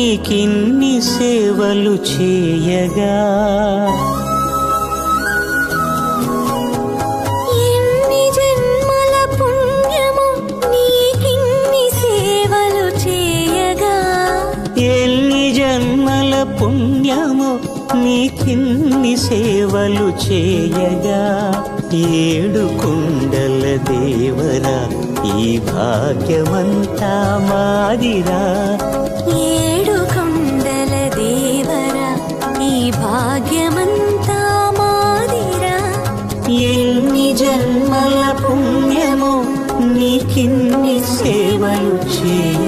నీకిన్ని సేవలు చేయగా ఎన్ని జన్మల పుణ్యము నీకిన్ని సేవలు చేయగా ఎన్ని జన్మల పుణ్యము నీకిన్ని సేవలు చేయగా ఏడు కుండల దేవరా ఈ భాగ్యమంతా మాదిరా ఏడు కొండల దేవరా ఈ భాగ్యమంతా మాదిరా ఎన్ని జన్మల పుణ్యము నీకిన్ని సేవలు చేయ